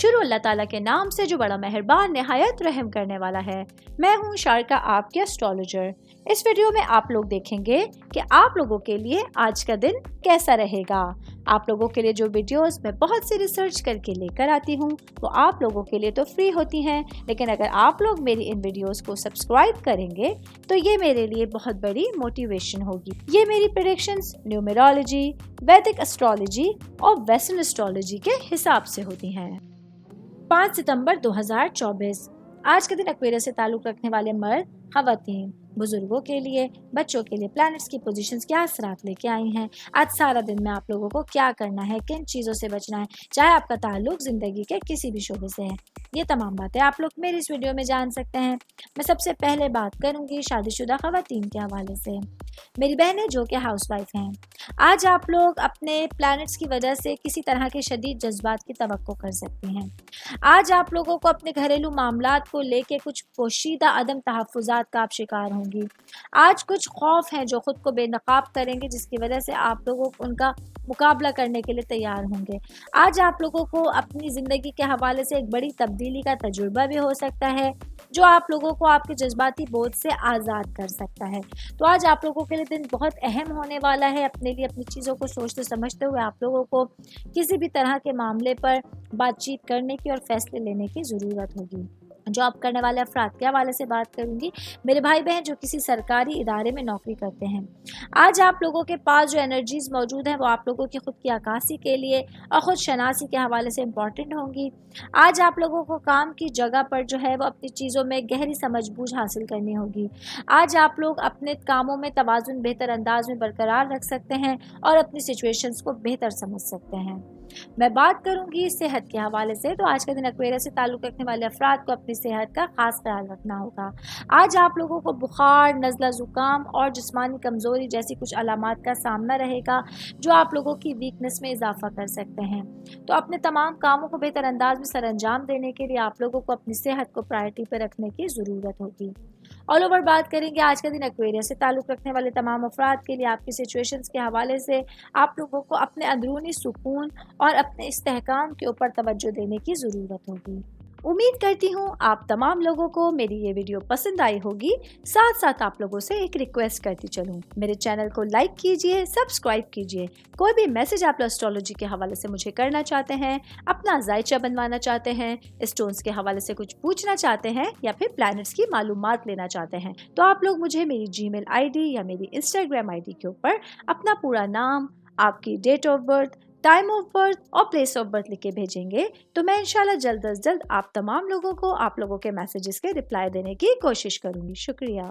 شروع اللہ تعالیٰ کے نام سے جو بڑا مہربان نہایت رحم کرنے والا ہے۔ میں ہوں شارکا، آپ کے اسٹرالوجر۔ اس ویڈیو میں آپ لوگ دیکھیں گے کہ آپ لوگوں کے لیے آج کا دن کیسا رہے گا۔ آپ لوگوں کے لیے جو ویڈیوز میں بہت سی ریسرچ کر کے لے کر آتی ہوں وہ آپ لوگوں کے لیے تو فری ہوتی ہیں، لیکن اگر آپ لوگ میری ان ویڈیوز کو سبسکرائب کریں گے تو یہ میرے لیے بہت بڑی موٹیویشن ہوگی۔ یہ میری پریڈکشنز نیومرولوجی، ویدک اسٹرالوجی اور ویسٹرن اسٹرالوجی کے حساب سے ہوتی ہیں۔ 5 ستمبر 2024 آج کے دن ایکویرس سے تعلق رکھنے والے مرد، خواتین، بزرگوں کے لیے، بچوں کے لیے پلانٹس کی پوزیشنز کیا اثرات لے کے آئی ہیں۔ آج سارا دن میں آپ لوگوں کو کیا کرنا ہے، کن چیزوں سے بچنا ہے، چاہے آپ کا تعلق زندگی کے کسی بھی شعبے سے ہے، یہ تمام باتیں آپ لوگ میری اس ویڈیو میں جان سکتے ہیں۔ میں سب سے پہلے بات کروں گی شادی شدہ خواتین کے حوالے سے، میری بہنیں جو کہ ہاؤس وائف ہیں۔ آج آپ لوگ اپنے پلانٹس کی وجہ سے کسی طرح کے شدید جذبات کی توقع کر سکتی ہیں۔ آج آپ لوگوں کو اپنے گھریلو معاملات کو لے کے کچھ پوشیدہ عدم تحفظات کا آپ شکار ہوں گی۔ آج کچھ خوف ہیں جو خود کو بے نقاب کریں گے، جس کی وجہ سے آپ لوگوں کو ان کا مقابلہ کرنے کے لیے تیار ہوں گے۔ آج آپ لوگوں کو اپنی زندگی کے حوالے سے ایک بڑی تبدیلی کا تجربہ بھی ہو سکتا ہے جو آپ لوگوں کو آپ کے جذباتی بوجھ سے آزاد کر سکتا ہے۔ تو آج آپ لوگوں کے لیے دن بہت اہم ہونے والا ہے۔ اپنے لیے اپنی چیزوں کو سوچتے سمجھتے ہوئے آپ لوگوں کو کسی بھی طرح کے معاملے پر بات چیت کرنے کی اور فیصلے لینے کی ضرورت ہوگی۔ جاب کرنے والے افراد کے حوالے سے بات کروں گی، میرے بھائی بہن جو کسی سرکاری ادارے میں نوکری کرتے ہیں۔ آج آپ لوگوں کے پاس جو انرجیز موجود ہیں وہ آپ لوگوں کی خود کی عکاسی کے لیے اور خود شناسی کے حوالے سے امپورٹنٹ ہوں گی۔ آج آپ لوگوں کو کام کی جگہ پر جو ہے وہ اپنی چیزوں میں گہری سمجھ بوجھ حاصل کرنی ہوگی۔ آج آپ لوگ اپنے کاموں میں توازن بہتر انداز میں برقرار رکھ سکتے ہیں اور اپنی سچویشنز کو بہتر سمجھ سکتے ہیں۔ میں بات کروں گی صحت کے حوالے سے، تو آج کا دن ایکویرس سے تعلق رکھنے والے افراد کو اپنی صحت کا خاص خیال رکھنا ہوگا۔ آج آپ لوگوں کو بخار، نزلہ زکام اور جسمانی کمزوری جیسی کچھ علامات کا سامنا رہے گا جو آپ لوگوں کی ویکنس میں اضافہ کر سکتے ہیں۔ تو اپنے تمام کاموں کو بہتر انداز میں سر انجام دینے کے لیے آپ لوگوں کو اپنی صحت کو پرائرٹی پہ رکھنے کی ضرورت ہوگی۔ آل اوور بات کریں گے آج کا دن ایکویرس سے تعلق رکھنے والے تمام افراد کے لیے آپ کی سچویشنز کے حوالے سے آپ لوگوں کو اپنے اندرونی سکون اور اپنے استحکام کے اوپر توجہ دینے کی ضرورت ہوگی۔ امید کرتی ہوں آپ تمام لوگوں کو میری یہ ویڈیو پسند آئی ہوگی۔ ساتھ ساتھ آپ لوگوں سے ایک ریکویسٹ کرتی چلوں، میرے چینل کو لائک کیجئے، سبسکرائب کیجئے۔ کوئی بھی میسج آپ اسٹرالوجی کے حوالے سے مجھے کرنا چاہتے ہیں، اپنا ذائچہ بنوانا چاہتے ہیں، اسٹونز کے حوالے سے کچھ پوچھنا چاہتے ہیں یا پھر پلانٹس کی معلومات لینا چاہتے ہیں، تو آپ لوگ مجھے میری جی میل آئی ڈی یا میری انسٹاگرام آئی ڈی کے اوپر اپنا پورا نام، آپ کی date of birth, time of birth اور پلیس آف برتھ لکھ کے بھیجیں گے تو میں انشاءاللہ جلد از جلد آپ تمام لوگوں کو آپ لوگوں کے میسیجز کے رپلائی دینے کی کوشش کروں گی۔ شکریہ۔